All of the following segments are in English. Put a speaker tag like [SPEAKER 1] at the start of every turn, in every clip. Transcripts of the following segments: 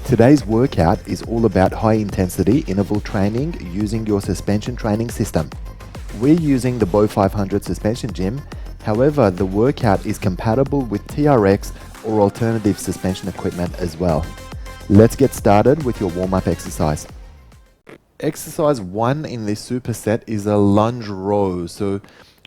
[SPEAKER 1] Today's workout is all about high intensity interval training using your suspension training system. We're using the Bow500 suspension gym, however the workout is compatible with TRX or alternative suspension equipment as well. Let's get started with your warm-up exercise. Exercise 1 in this superset is a lunge row. So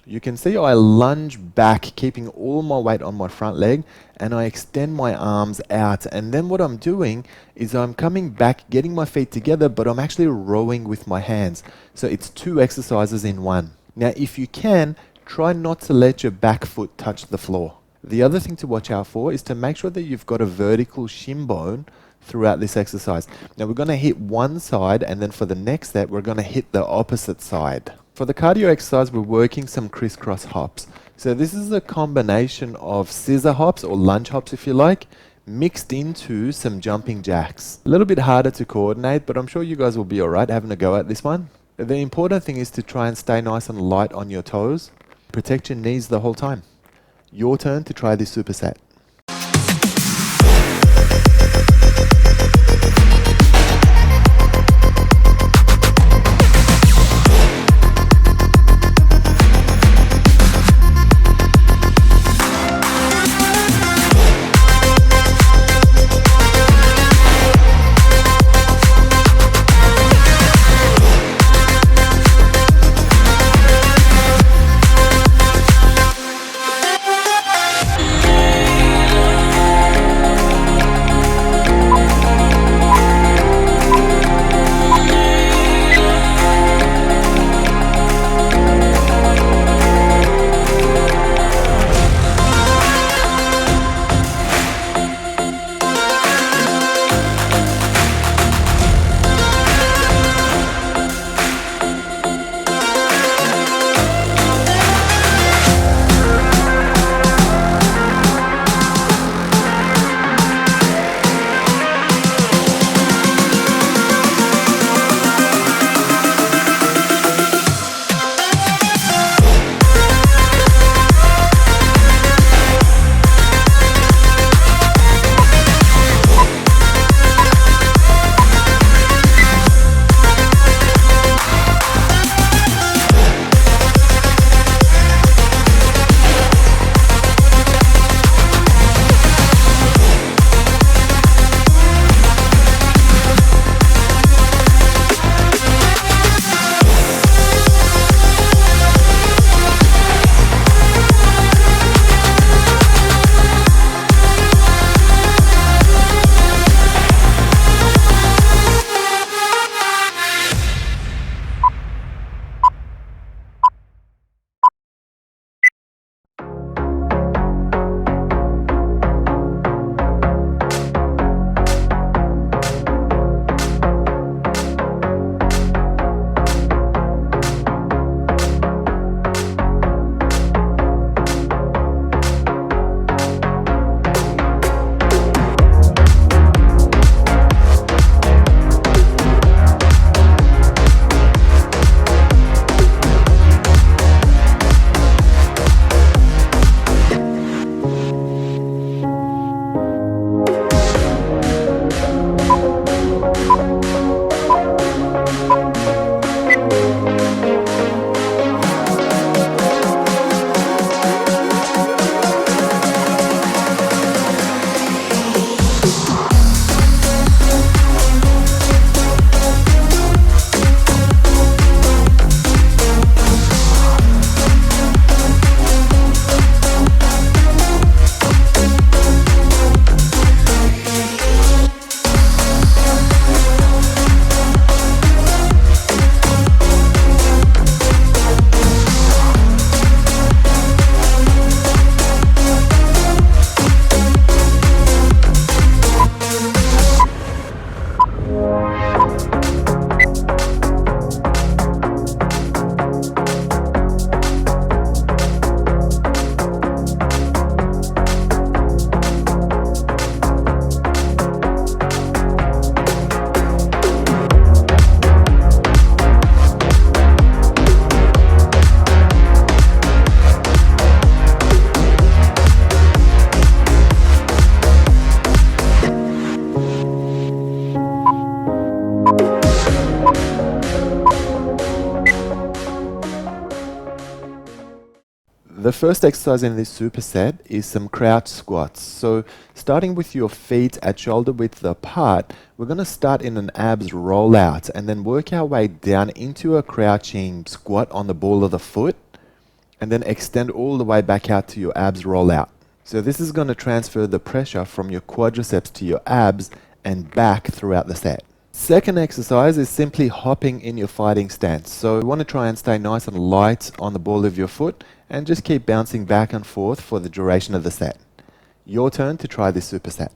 [SPEAKER 1] you can see I lunge back, keeping all my weight on my front leg, and I extend my arms out. And then what I'm doing is I'm coming back, getting my feet together, but I'm actually rowing with my hands. So it's 2 exercises in one. Now, if you can, try not to let your back foot touch the floor. The other thing to watch out for is to make sure that you've got a vertical shin bone throughout this exercise. Now we're going to hit one side, and then for the next set we're going to hit the opposite side. For the cardio exercise, we're working some crisscross hops. So this is a combination of scissor hops or lunge hops if you like, mixed into some jumping jacks. A little bit harder to coordinate, but I'm sure you guys will be alright having a go at this one. The important thing is to try and stay nice and light on your toes. Protect your knees the whole time. Your turn to try this superset. The first exercise in this superset is some crouch squats. So starting with your feet at shoulder width apart, we're going to start in an abs rollout and then work our way down into a crouching squat on the ball of the foot and then extend all the way back out to your abs rollout. So this is going to transfer the pressure from your quadriceps to your abs and back throughout the set. Second exercise is simply hopping in your fighting stance. So you want to try and stay nice and light on the ball of your foot and just keep bouncing back and forth for the duration of the set. Your turn to try this superset.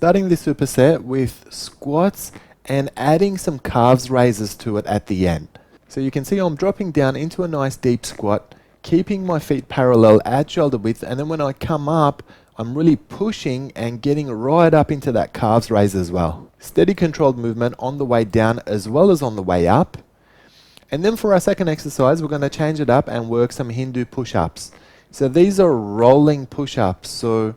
[SPEAKER 1] Starting this superset with squats and adding some calves raises to it at the end. So you can see I'm dropping down into a nice deep squat, keeping my feet parallel at shoulder width, and then when I come up, I'm really pushing and getting right up into that calves raise as well. Steady controlled movement on the way down as well as on the way up. And then for our second exercise, we're going to change it up and work some Hindu push-ups. So these are rolling push-ups. So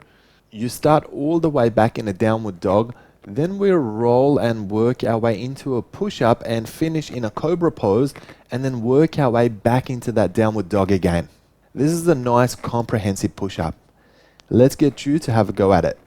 [SPEAKER 1] you start all the way back in a downward dog, then we roll and work our way into a push-up and finish in a cobra pose, and then work our way back into that downward dog again. This is a nice comprehensive push-up. Let's get you to have a go at it.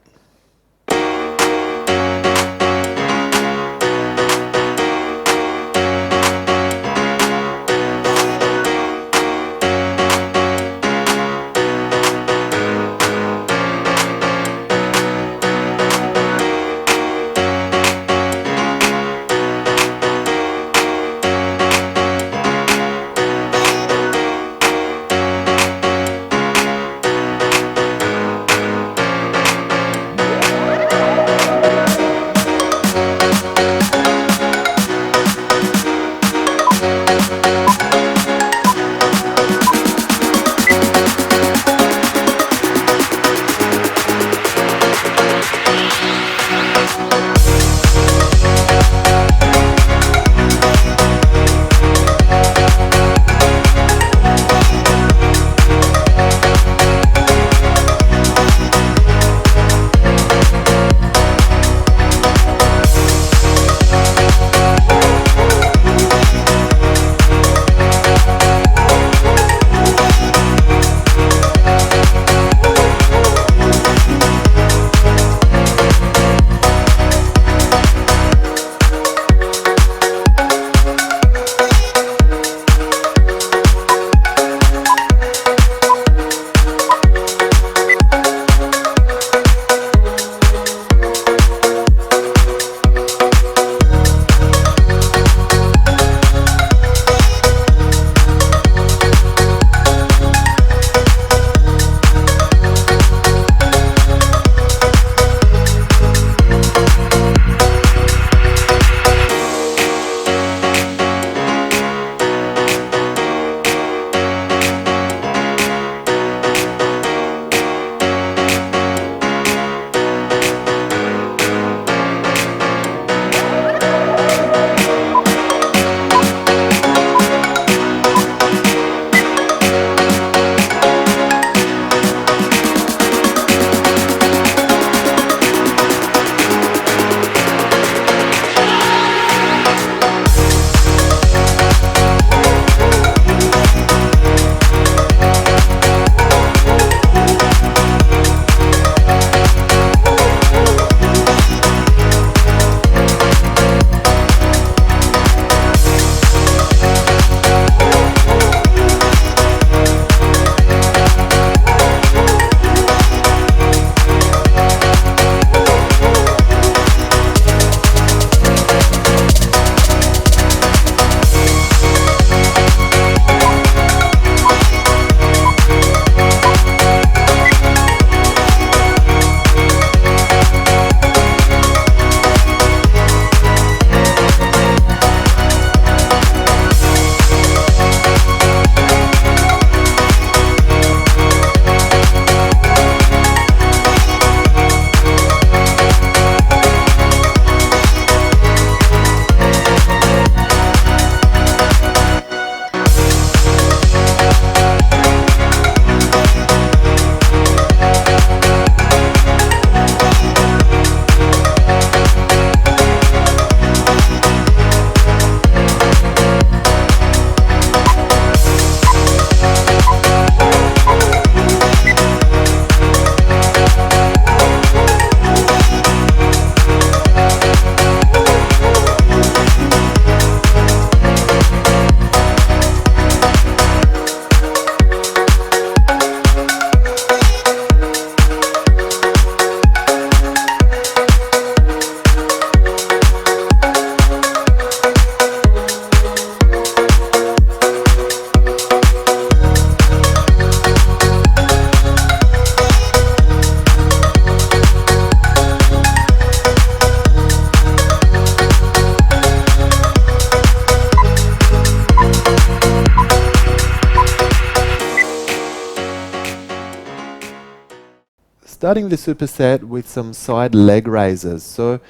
[SPEAKER 1] starting the superset with some side leg raises. So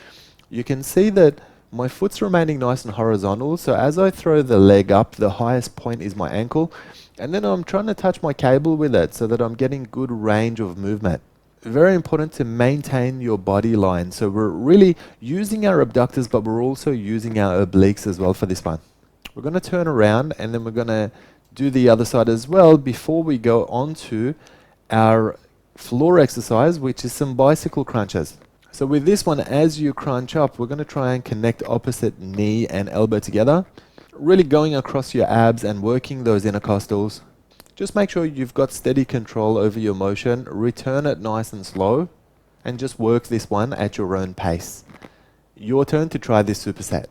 [SPEAKER 1] you can see that my foot's remaining nice and horizontal, so as I throw the leg up, the highest point is my ankle, and then I'm trying to touch my cable with it so that I'm getting good range of movement. Very important to maintain your body line. So we're really using our abductors, but we're also using our obliques as well for this one. We're going to turn around and then we're going to do the other side as well before we go on to our floor exercise, which is some bicycle crunches. So with this one, as you crunch up, we're going to try and connect opposite knee and elbow together, really going across your abs and working those intercostals. Just make sure you've got steady control over your motion, return it nice and slow, and just work this one at your own pace. Your turn to try this superset.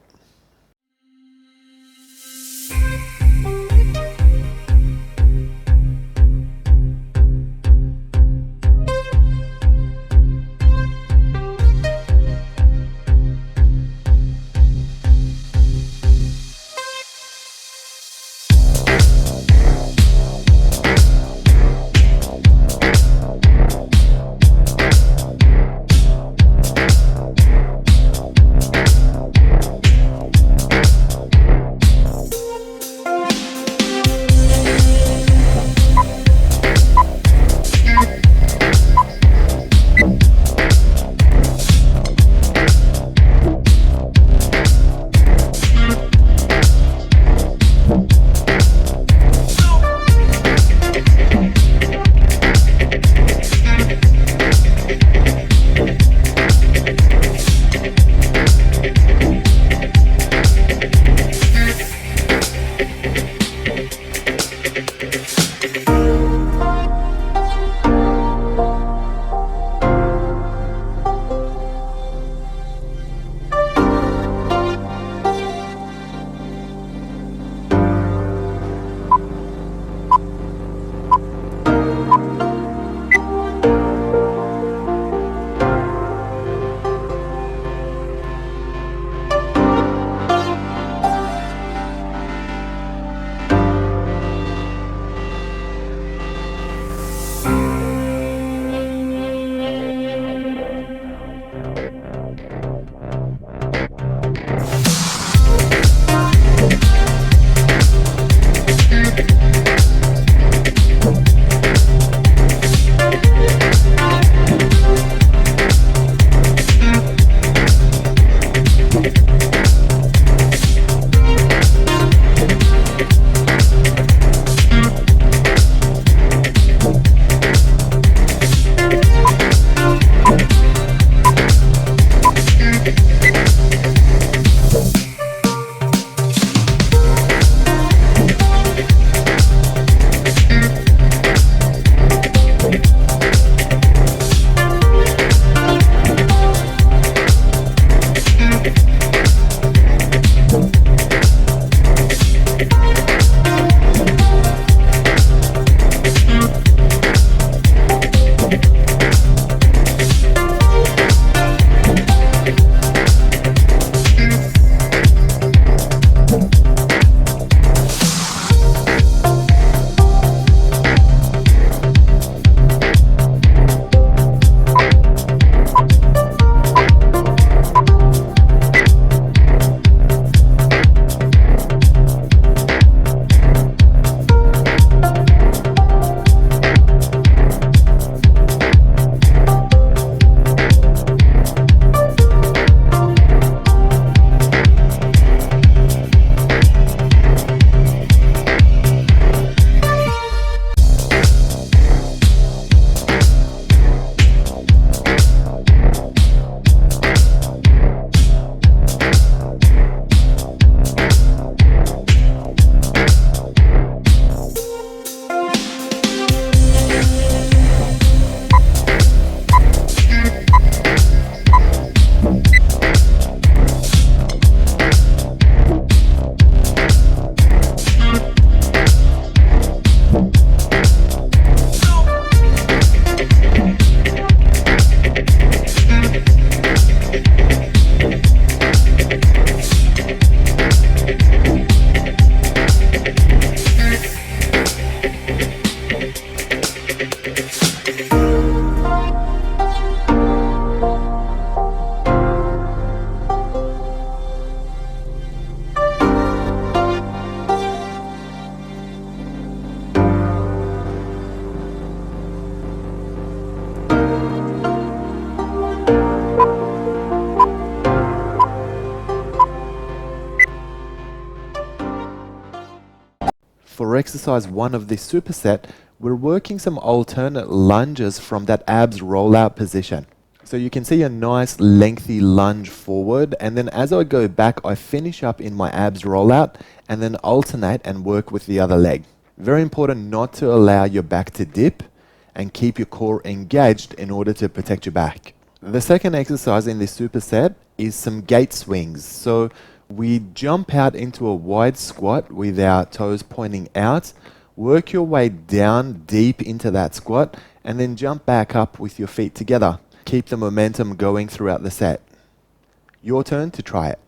[SPEAKER 1] exercise 1 of this superset, we're working some alternate lunges from that abs rollout position. So you can see a nice lengthy lunge forward, and then as I go back, I finish up in my abs rollout and then alternate and work with the other leg. Very important not to allow your back to dip and keep your core engaged in order to protect your back. The second exercise in this superset is some gate swings. So we jump out into a wide squat with our toes pointing out, work your way down deep into that squat, and then jump back up with your feet together. Keep the momentum going throughout the set. Your turn to try it.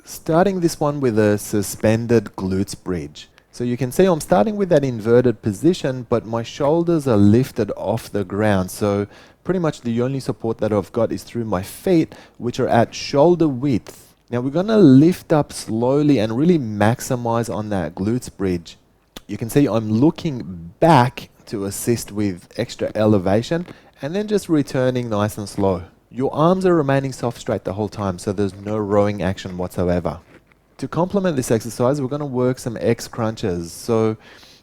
[SPEAKER 1] Starting this one with a suspended glutes bridge. So you can see I'm starting with that inverted position, but my shoulders are lifted off the ground. So pretty much the only support that I've got is through my feet, which are at shoulder width Now we're going to lift up slowly and really maximize on that glutes bridge. You can see I'm looking back to assist with extra elevation and then just returning nice and slow. Your arms are remaining soft straight the whole time, so there's no rowing action whatsoever. To complement this exercise, we're going to work some X crunches. So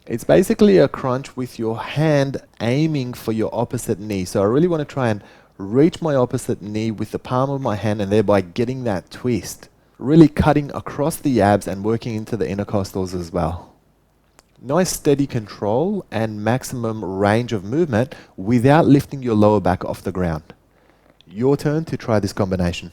[SPEAKER 1] it's basically a crunch with your hand aiming for your opposite knee. So I really want to try and reach my opposite knee with the palm of my hand and thereby getting that twist. Really cutting across the abs and working into the intercostals as well. Nice steady control and maximum range of movement without lifting your lower back off the ground. Your turn to try this combination.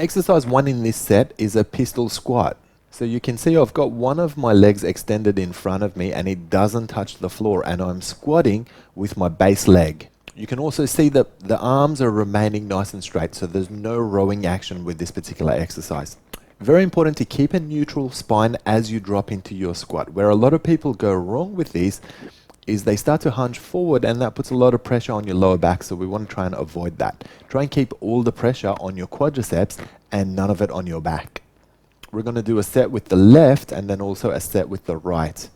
[SPEAKER 1] Exercise 1 in this set is a pistol squat. So you can see I've got one of my legs extended in front of me and it doesn't touch the floor, and I'm squatting with my base leg. You can also see that the arms are remaining nice and straight, so there's no rowing action with this particular exercise. Very important to keep a neutral spine as you drop into your squat. Where a lot of people go wrong with these is they start to hunch forward, and that puts a lot of pressure on your lower back, so we want to try and avoid that. Try and keep all the pressure on your quadriceps and none of it on your back. We're going to do a set with the left and then also a set with the right.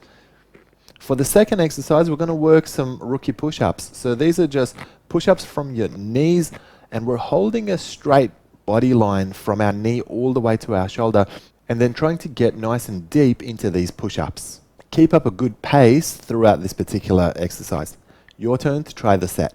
[SPEAKER 1] For the second exercise, we're going to work some rookie push-ups. So these are just push-ups from your knees, and we're holding a straight body line from our knee all the way to our shoulder, and then trying to get nice and deep into these push-ups. Keep up a good pace throughout this particular exercise. Your turn to try the set.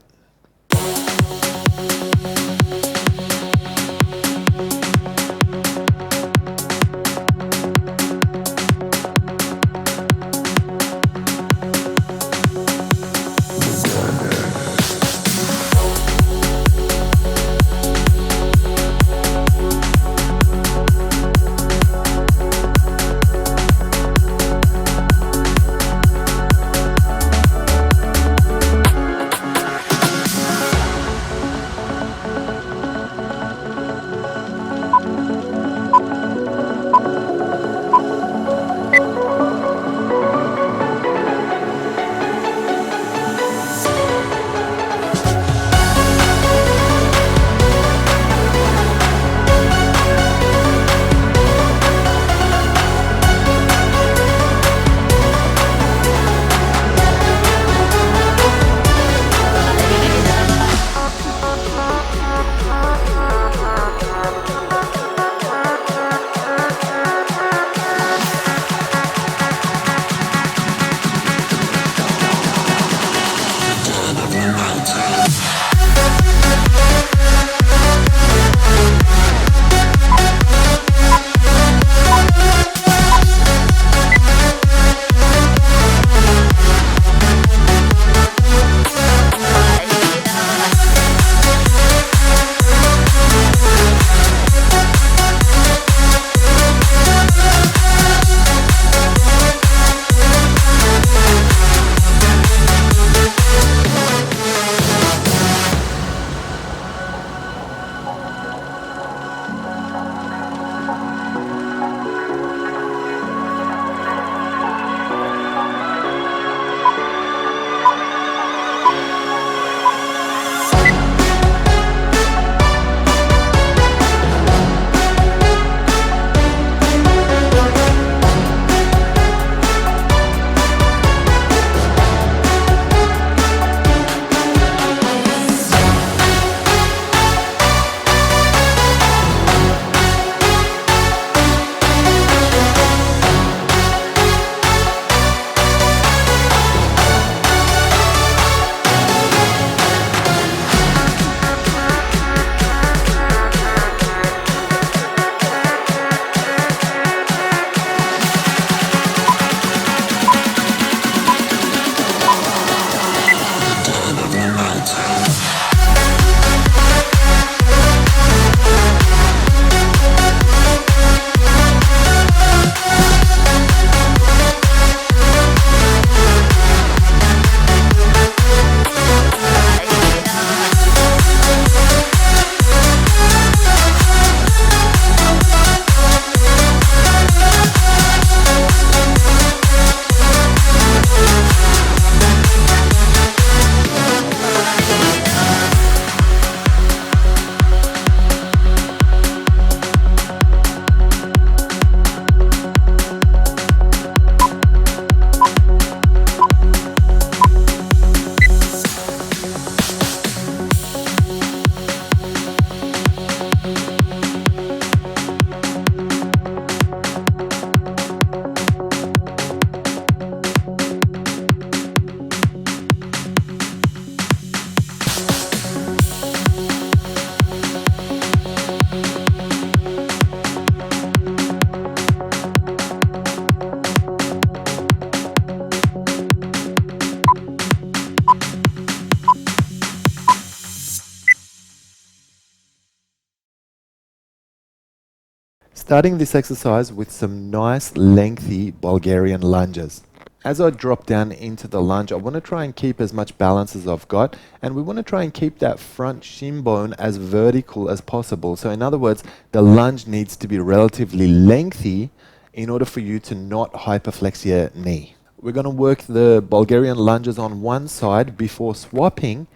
[SPEAKER 1] Starting this exercise with some nice lengthy Bulgarian lunges. As I drop down into the lunge, I want to try and keep as much balance as I've got, and we want to try and keep that front shin bone as vertical as possible. So in other words, the lunge needs to be relatively lengthy in order for you to not hyperflex your knee. We're going to work the Bulgarian lunges on one side before swapping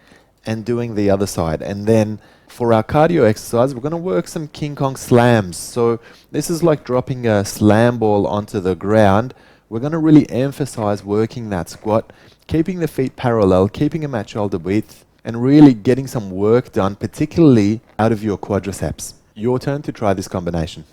[SPEAKER 1] and doing the other side. And then for our cardio exercise, we're going to work some King Kong slams. So this is like dropping a slam ball onto the ground. We're going to really emphasize working that squat, keeping the feet parallel, keeping them at shoulder width, and really getting some work done, particularly out of your quadriceps. Your turn to try this combination.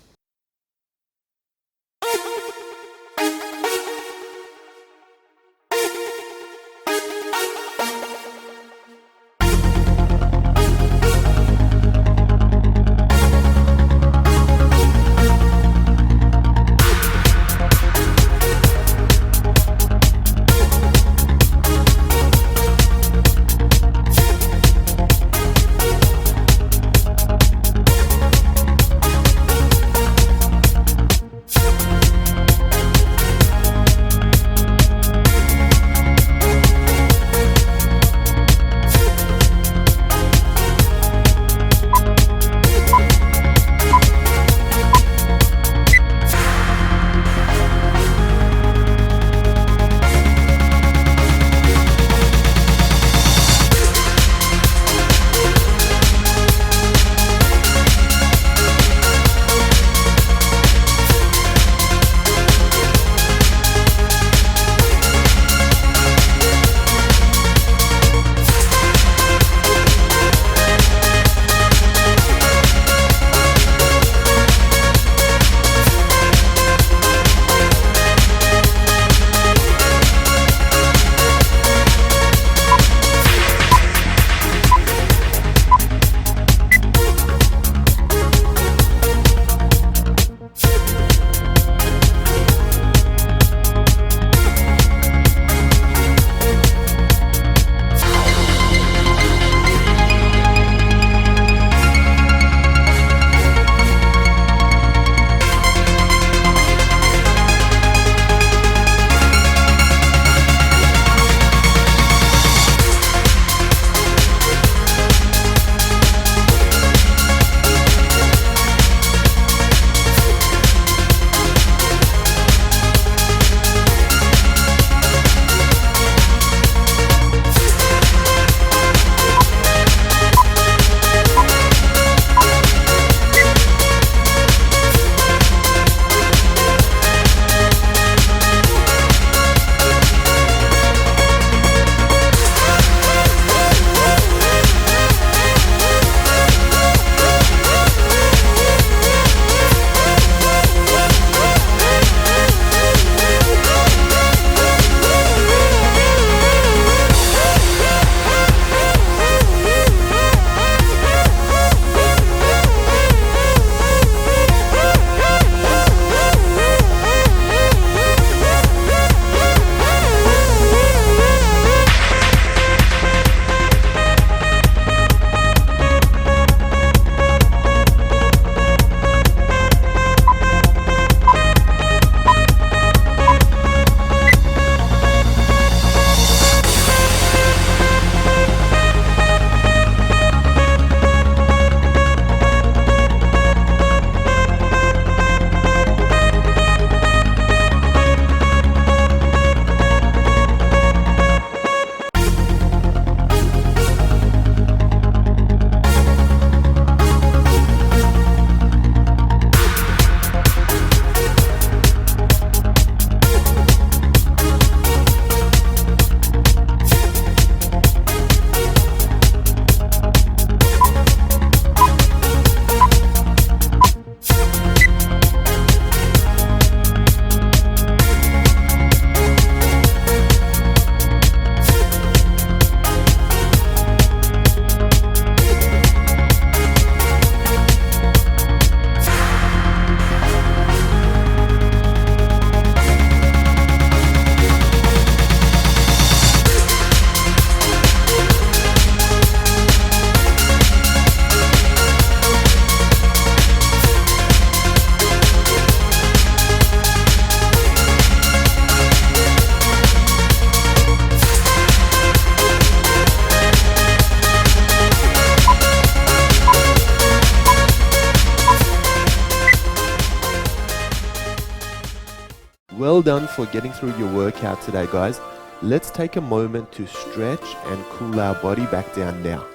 [SPEAKER 1] Well done for getting through your workout today, guys. Let's take a moment to stretch and cool our body back down now.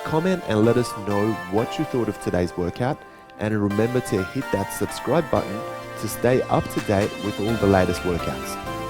[SPEAKER 1] Comment and let us know what you thought of today's workout, and remember to hit that subscribe button to stay up to date with all the latest workouts.